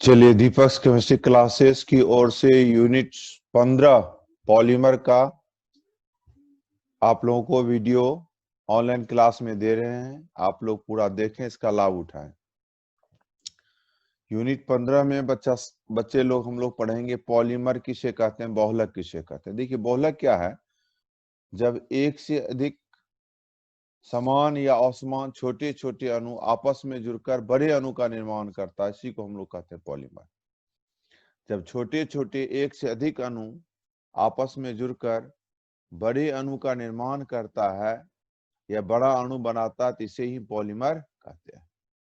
चलिए, दीपक chemistry classes की ओर से यूनिट 15 पॉलीमर का आप लोगों को वीडियो ऑनलाइन क्लास में दे रहे हैं। आप लोग पूरा देखें, इसका लाभ उठाएं। यूनिट 15 में बच्चे लोग हम लोग पढ़ेंगे पॉलीमर किसे कहते हैं, बहुलक किसे कहते हैं। देखिए, बहुलक क्या है? जब एक से अधिक समान या असमान छोटे छोटे अणु आपस में जुड़कर बड़े अणु का निर्माण करता है, इसी को हम लोग कहते हैं पॉलीमर। जब छोटे छोटे एक से अधिक अणु आपस में जुड़कर बड़े अणु का निर्माण करता है या बड़ा अणु बनाता है, तो इसे ही पॉलीमर कहते हैं।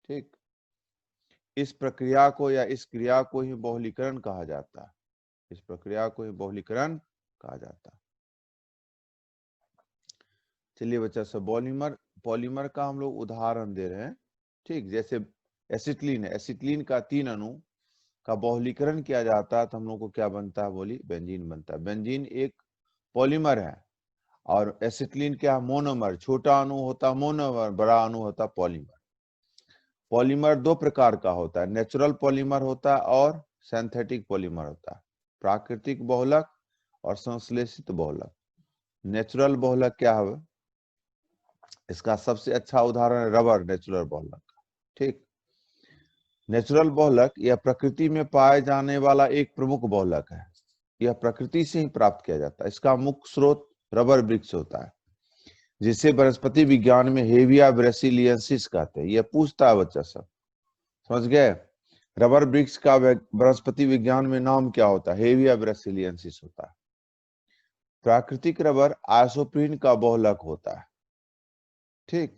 ठीक, इस प्रक्रिया को या इस क्रिया को ही बहुलीकरण कहा जाता है। इस प्रक्रिया को ही बहुलीकरण कहा जाता है। चलिए बच्चा सब, पॉलीमर का हम लोग उदाहरण दे रहे हैं। ठीक, जैसे एसिटिलीन है, एसिटिलीन का 3 अणु का बहुलीकरण किया जाता है तो हम लोग को क्या बनता है? बोली, बेंजीन बनता है। बेंजीन एक पॉलीमर है और एसिटिलीन क्या है? मोनोमर। छोटा अणु होता मोनोमर, बड़ा अणु होता पॉलीमर। पॉलीमर 2 प्रकार का होता है, नेचुरल पॉलीमर होता है और सिंथेटिक पॉलीमर होता है। प्राकृतिक बहुलक और संश्लेषित बहुलक। नेचुरल बहुलक क्या है? इसका सबसे अच्छा उदाहरण है रबर, नेचुरल बहुलक। ठीक, नेचुरल बहुलक यह प्रकृति में पाए जाने वाला एक प्रमुख बहुलक है। यह प्रकृति से ही प्राप्त किया जाता है। इसका मुख्य स्रोत रबर वृक्ष होता है, जिसे वनस्पति विज्ञान में हेविया ब्रेसिलियंसिस कहते हैं। यह पूछता है बच्चा सब, समझ गए? रबर वृक्ष का वनस्पति विज्ञान में नाम क्या होता है? हेविया ब्रेसिलियंसिस होता है। प्राकृतिक रबर आइसोप्रीन का बहुलक होता है। ठीक,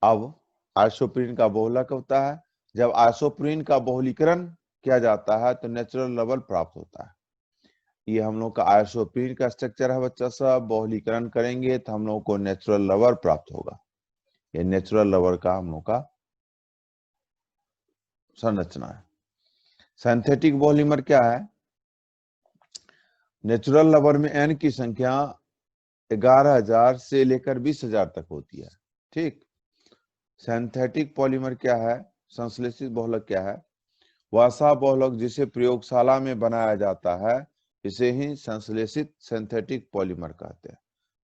अब आइसोप्रीन का बहुलक होता है। जब आइसोप्रीन का बहुलीकरण किया जाता है तो नेचुरल रबर प्राप्त होता है। ये हम लोग का आइसोप्रीन का स्ट्रक्चर है बच्चा सब। बहुलीकरण करेंगे तो हम लोग को नेचुरल रबर प्राप्त होगा। ये नेचुरल रबर का हम लोग का संरचना है। सिंथेटिक पॉलीमर क्या है? नेचुरल रबर में एन की संख्या 11,000 से लेकर 20,000 तक होती है। ठीक, सिंथेटिक पॉलीमर क्या है? संश्लेषित बहुलक क्या है? वसा बहुलक जिसे प्रयोगशाला में बनाया जाता है, इसे ही संश्लेषित सिंथेटिक पॉलीमर कहते हैं।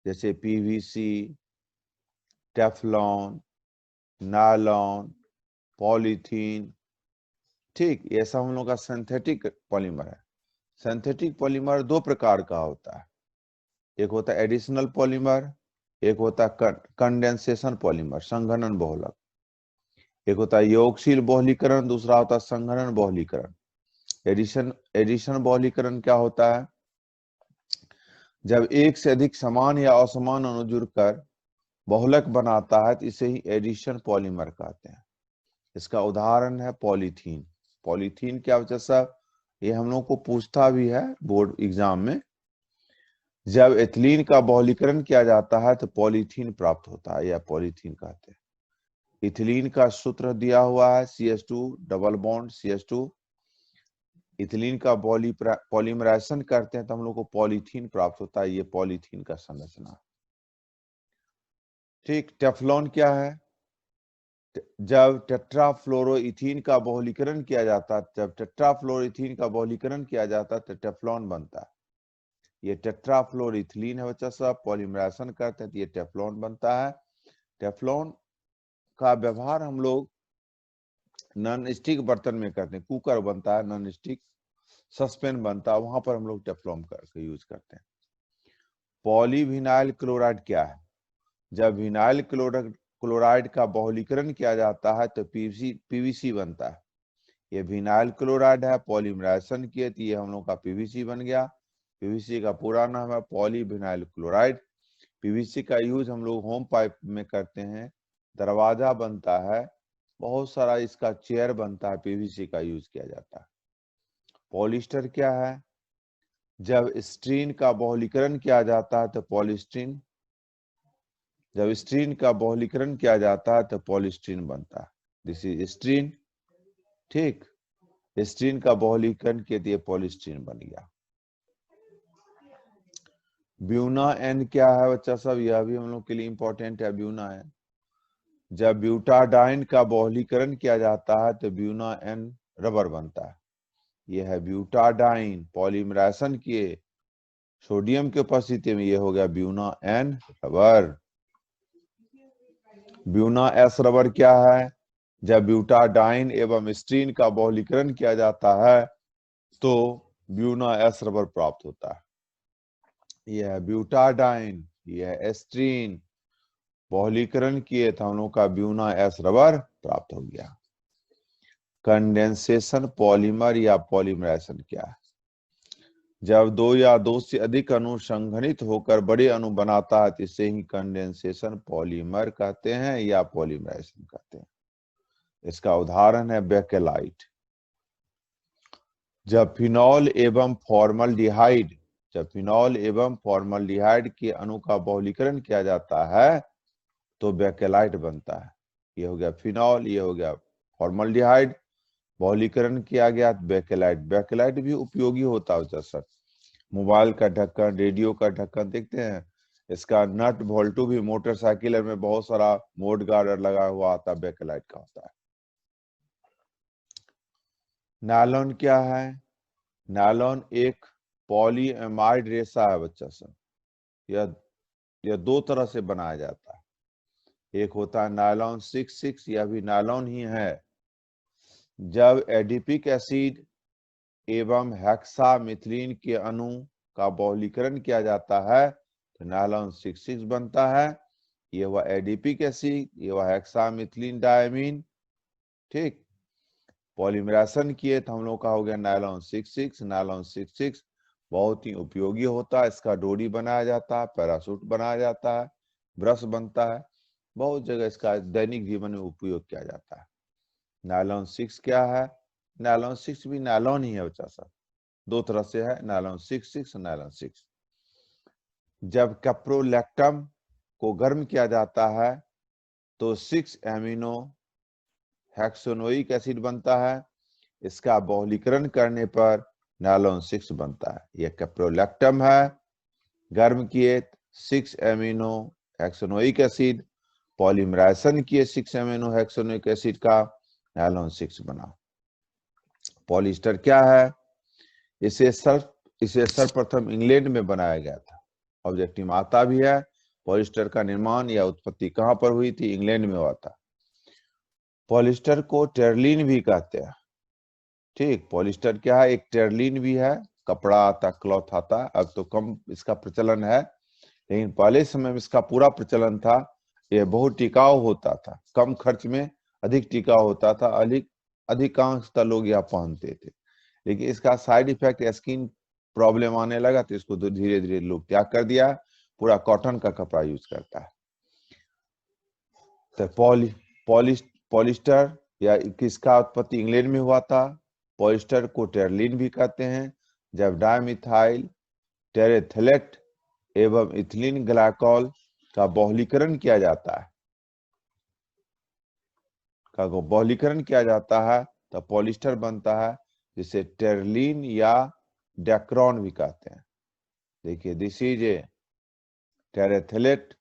जैसे पीवीसी, टेफ्लॉन, नायलॉन, पॉलीथीन। ठीक, ये सब हम लोग का सिंथेटिक पॉलीमर है। सिंथेटिक पॉलीमर 2 प्रकार का होता है। एक होता है एडिशनल पॉलीमर, एक होता है कंडेंसेशन पॉलीमर, संघनन बहुलक। एक होता है योगशील बहुलीकरण, दूसरा होता है संघनन बहुलीकरण। एडिशन बहुलीकरण क्या होता है? जब एक से अधिक समान या असमान अणु जुड़कर बहुलक बनाता है तो इसे ही एडिशन पॉलीमर कहते हैं। इसका उदाहरण है पॉलीथीन। पॉलीथीन क्या बच्चा साहब? ये हम लोग को पूछता भी है बोर्ड एग्जाम में। जब एथिलीन का बहुलीकरण किया जाता है तो पॉलीथीन प्राप्त होता है, या पॉलीथीन कहते हैं। इथिलीन का सूत्र दिया हुआ है CH2 double bond CH2। Ethylene का पॉलीमराइजेशन करते हैं तो हम लोग को पॉलीथीन प्राप्त होता है। ये पॉलीथीन का संरचना। ठीक, टेफ्लॉन क्या है? जब टेट्राफ्लोरोइथीन का बहुलीकरण किया जाता है, जब टेट्राफ्लोरोइथीन का बहुलीकरण किया जाता है तो टेफ्लॉन बनता है। ये टेट्राफ्लोरोइथिलीन है बच्चा साहब, पॉलीमराइजेशन करते हैं तो ये टेफ्लॉन बनता है। टेफ्लॉन का व्यवहार हम लोग नॉन स्टिक बर्तन में करते हैं। कुकर बनता है, नॉन स्टिक सस्पेन बनता है, वहां पर हम लोग टेफ्लॉन करके यूज करते हैं। पॉलीविनाइल क्लोराइड क्या है? जब विनाइल क्लोराइड का बहुलीकरण किया जाता है तो पीवीसी बनता है। ये विनाइल क्लोराइड है, पॉलीमराइजेशन किए तो ये हम लोग का पीवीसी बन गया। पीवीसी का पूरा नाम है पॉलीविनाइल क्लोराइड। पीवीसी का यूज हम लोग होम पाइप में करते हैं, दरवाजा बनता है, बहुत सारा इसका चेयर बनता है, पीवीसी का यूज किया जाता है। पॉलिस्टर क्या है? जब स्ट्रीन का बहुलीकरण किया जाता है तो पॉलिस्टीन, जब स्ट्रीन का बहुलीकरण किया जाता है तो पॉलिस्टीन बनता है। This is स्ट्रीन। ठीक, स्ट्रीन का बहुलीकरण के लिए पॉलिस्टीन बन गया। ब्यूना एन क्या है बच्चा सब? यह भी हम लोग के लिए इंपॉर्टेंट है। ब्यूना एन जब ब्यूटाडाइन का बहुलीकरण किया जाता है तो ब्यूना एन रबर बनता है। यह है ब्यूटाडाइन, पॉलीमराइजेशन किए सोडियम की उपस्थिति में, यह हो गया Buna N rubber. Buna S rubber क्या है? जब ब्यूटाडाइन एवं स्ट्रीन का बहुलीकरण किया जाता है तो ब्यूना एस रबर प्राप्त होता है। यह ब्यूटाडाइन, यह एस्ट्रीन बहुलीकरण किए तो हम लोग का ब्यूना एस रबर प्राप्त हो गया। कंडेंसेशन पॉलीमर या पॉलीमराइजेशन क्या है? जब दो या दो से अधिक अणु संघनित होकर बड़े अणु बनाता है तो इसे ही कंडेंसेशन पॉलीमर कहते हैं या पॉलीमराइजेशन कहते हैं। इसका उदाहरण है बेकेलाइट। जब फिनॉल एवं फॉर्मल्डिहाइड के अणु का बहुलीकरण किया जाता है तो बेकेलाइट बनता है। ये हो गया फिनॉल, ये हो गया फॉर्मल्डिहाइड, बहुलीकरण किया गया बेकेलाइट। बेकेलाइट भी उपयोगी होता है सर। मोबाइल का ढक्कन, रेडियो का ढक्कन देखते हैं, इसका नट बोल्टू भी मोटरसाइकिल में बहुत सारा मोड गार्ड लगा हुआ आता है, बेकेलाइट का होता है। नायलॉन क्या है? नायलॉन एक पॉलीएमाइड रेशा है बच्चा सब। यह दो तरह से बनाया जाता है। एक होता है नायलॉन 66, यह भी नायलॉन ही है। जब एडिपिक एसिड एवं हेक्सामिथिलीन के अणु का बहुलीकरण किया जाता है तो नायलॉन 66 बनता है। ये हुआ एडिपिक एसिड, ये हुआ हेक्सामिथिलीन डायमीन। ठीक, पॉलीमराइजेशन किए तो हम लोग का हो गया नायलॉन 66। नायलॉन 66 बहुत ही उपयोगी होता है। इसका डोरी बनाया जाता है, पैरासूट बनाया जाता है, ब्रश बनता है, बहुत जगह इसका दैनिक जीवन में उपयोग किया जाता है। नायलॉन 6 क्या है? नायलॉन 6 भी नायलॉन ही है बच्चा साहब, दो तरह से है, नायलॉन 66 नायलॉन 6। जब कैप्रोलैक्टम को गर्म किया जाता है तो 6 एमिनो हेक्सोनोइक एसिड बनता है। इसका बहुलीकरण करने पर नायलॉन 6 बनता है। यह कैप्रोलैक्टम है, गर्म किए 6 एमिनो हेक्सोनोइक एसिड, पॉलीमराइजेशन किए 6 एमिनो हेक्सोनोइक एसिड का, नायलॉन 6 बना। पॉलिस्टर क्या है? इसे सर्वप्रथम इंग्लैंड में बनाया गया था। ऑब्जेक्टिव में आता भी है। पॉलिस्टर का निर्माण या उत्पत्ति कहां पर हुई थी? इंग्लैंड में हुआ था। पॉलिस्टर को टेरलिन भी कहते हैं। ठीक, पॉलिस्टर क्या है? एक टेरलिन भी है, कपड़ा आता, क्लॉथ आता। अब तो कम इसका प्रचलन है, लेकिन पहले समय में इसका पूरा प्रचलन था। यह बहुत टिकाऊ होता था, कम खर्च में अधिक टिकाऊ होता था, अधिकांशतः लोग यह पहनते थे। लेकिन इसका साइड इफेक्ट स्किन प्रॉब्लम आने लगा तो इसको धीरे धीरे लोग त्याग कर दिया, पूरा कॉटन का कपड़ा यूज करता है। तो पॉलिस्टर या किसका उत्पत्ति इंग्लैंड में हुआ था। पॉलिस्टर को टेरलिन भी कहते हैं। जब डायमिथाइल टेरेथलेट एवं इथिलीन ग्लाइकॉल का बहुलीकरण किया जाता है तो पॉलिस्टर बनता है, जिसे टेरलिन या डेक्रॉन भी कहते हैं। देखिए, दिस इज ए टेरेथलेट,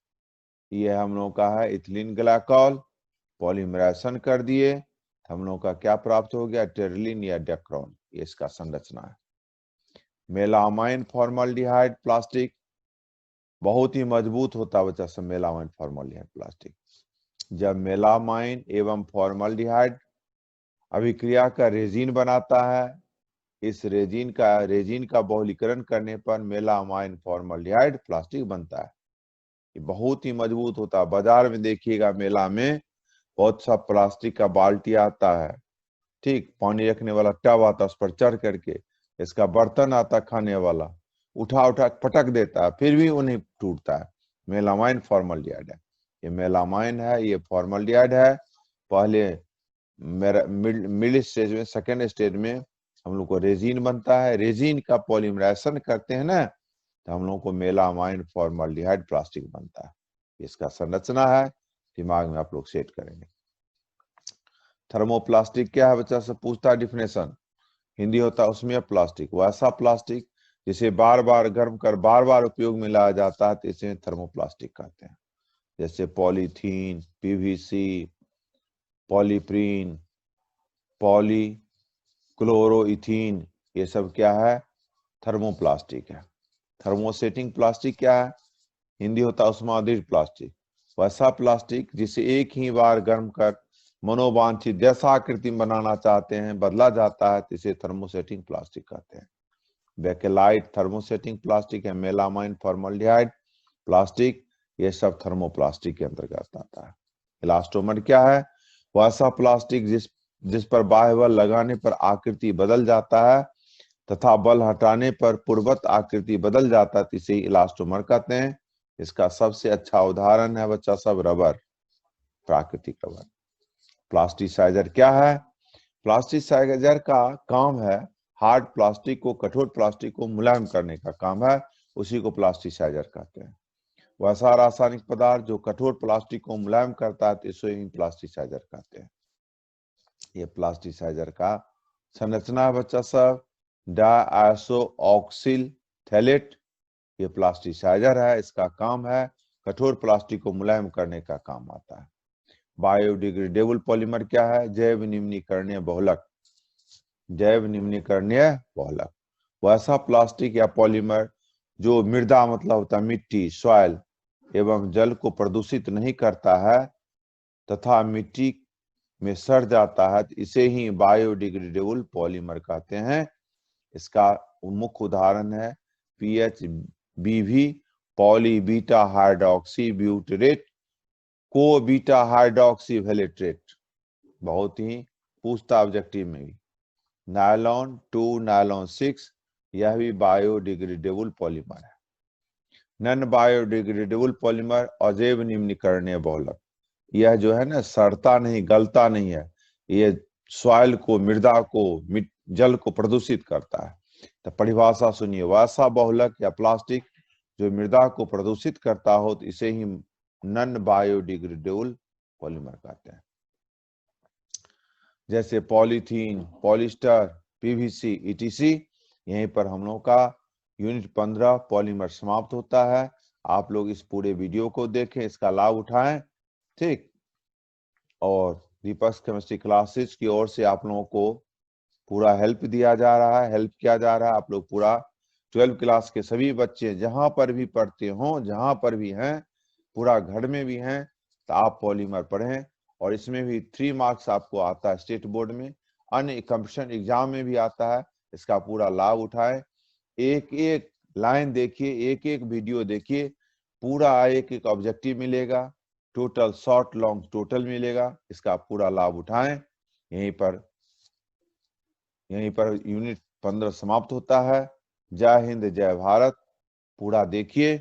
ये हम लोग का है इथिलीन ग्लाइकॉल, पॉलीमराइजेशन कर दिए, हम लोग का क्या प्राप्त हो गया? टेरलिन या डेक्रॉन। ये इसका संरचना है। मेलामाइन फॉर्मल्डिहाइड प्लास्टिक बहुत ही मजबूत होता है बच्चा सब। मेलामाइन फॉर्मल्डिहाइड प्लास्टिक, जब मेलामाइन एवं फॉर्मल्डिहाइड अभिक्रिया का रेजिन बनाता है, इस रेजिन का बहुलीकरण करने पर मेलामाइन फॉर्मल्डिहाइड प्लास्टिक बनता है। ये बहुत ही मजबूत होता है। बाजार में देखिएगा, मेला में बहुत सा प्लास्टिक का बाल्टी आता है, ठीक, पानी रखने वाला टब आता है, उस पर चढ़ करके इसका बर्तन आता खाने वाला, उठा पटक देता है, फिर भी वो नहीं टूटता है। मेलामाइन फॉर्मल्डिहाइड है। ये मेलामाइन है, ये फॉर्मल्डिहाइड है। पहले मिड स्टेज में, सेकेंड स्टेज में हम लोग को रेजिन बनता है। रेजिन का पॉलीमराइजेशन करते हैं ना, तो हम लोग को मेलामाइन फॉर्मल्डिहाइड प्लास्टिक बनता है। इसका संरचना है, दिमाग में आप लोग सेट करेंगे। थर्मोप्लास्टिक क्या है बच्चा सब पूछता है। डिफिनेशन हिंदी होता है उसमें प्लास्टिक, वैसा प्लास्टिक जिसे बार बार गर्म कर बार बार उपयोग में लाया जाता है, तो इसे थर्मोप्लास्टिक कहते हैं। जैसे पॉलीथीन, पीवीसी, पॉलीप्रीन, पॉलीक्लोरोइथीन, ये सब क्या है? थर्मोप्लास्टिक है। थर्मोसेटिंग प्लास्टिक क्या है? हिंदी होता है उष्मादीर्घ प्लास्टिक। वैसा प्लास्टिक जिसे एक ही बार गर्म कर मनोवांछित जैसा आकृति बनाना चाहते हैं बदला जाता है, तो इसे थर्मोसेटिंग प्लास्टिक कहते हैं। बेकेलाइट थर्मोसेटिंग प्लास्टिक है। मेलामाइन फॉर्मल्डिहाइड प्लास्टिक, ये सब थर्मोप्लास्टिक के अंतर्गत आता है। इलास्टोमर क्या है? वैसा प्लास्टिक जिस पर बाह्य बल लगाने पर आकृति बदल जाता है तथा बल हटाने पर पूर्ववत आकृति बदल जाता है, इसे इलास्टोमर कहते हैं। इसका सबसे अच्छा उदाहरण है बच्चा सब रबर, प्राकृतिक रबर। प्लास्टिसाइजर क्या है? प्लास्टिसाइजर का काम है हार्ड प्लास्टिक को, कठोर प्लास्टिक को मुलायम करने का काम है, उसी को प्लास्टिसाइजर कहते हैं। वैसा रासायनिक पदार्थ जो कठोर प्लास्टिक को मुलायम करता है, इसे ही प्लास्टिसाइजर कहते हैं। ये प्लास्टिसाइजर का संरचना है बच्चा सब डायआइसोऑक्सिल थैलेट, ये प्लास्टिसाइजर है। इसका काम है कठोर प्लास्टिक को मुलायम करने का काम आता है। बायोडिग्रेडेबल पॉलीमर क्या है? जैव निम्नीकरणीय बहुलक, जैव निम्नीकरणीय बहुलक। वैसा प्लास्टिक या पॉलीमर जो मृदा मतलब होता है मिट्टी, सॉइल एवं जल को प्रदूषित नहीं करता है तथा मिट्टी में सड़ जाता है, इसे ही बायोडिग्रेडेबल पॉलीमर कहते हैं। इसका मुख्य उदाहरण है PHBV, poly beta hydroxy butyrate, को बीटा हाइड्रोक्सी वेलेट्रेट, बहुत ही पूछता ऑब्जेक्टिव में भी। नायलॉन 2, नायलॉन 6, यह भी बायोडिग्रेडेबल पॉलीमर है। नॉन बायोडिग्रेडेबल पॉलीमर अजैव निम्नीकरणीय बहुलक, यह जो है ना सड़ता नहीं, गलता नहीं है, ये सॉइल को, मृदा को, जल को प्रदूषित करता है। तो परिभाषा सुनिए, वैसा बहुलक या प्लास्टिक जो मृदा को प्रदूषित करता हो, तो इसे ही नॉन बायोडिग्रेडेबल पॉलीमर कहते हैं। जैसे पॉलीथीन, पॉलिस्टर, पीवीसी, ईटीसी। यहीं पर हम लोग का यूनिट 15 पॉलीमर समाप्त होता है। आप लोग इस पूरे वीडियो को देखें, इसका लाभ उठाएं, ठीक। और दीपक केमिस्ट्री क्लासेस की ओर से आप लोगों को पूरा हेल्प दिया जा रहा है, हेल्प किया जा रहा है। आप लोग पूरा 12 क्लास के सभी बच्चे जहां पर भी पढ़ते हो, जहां पर भी हैं, पूरा घर में भी हैं, तो आप पॉलीमर पढ़ें। और इसमें भी 3 मार्क्स आपको आता है स्टेट बोर्ड में, अन्य कंपटीशन एग्जाम में भी आता है। इसका पूरा लाभ उठाएं। एक एक लाइन देखिए, एक एक वीडियो देखिए, पूरा एक एक ऑब्जेक्टिव मिलेगा, टोटल शॉर्ट लॉन्ग टोटल मिलेगा। इसका पूरा लाभ उठाएं। यहीं पर यूनिट 15 समाप्त होता है। जय हिंद, जय भारत। पूरा देखिए।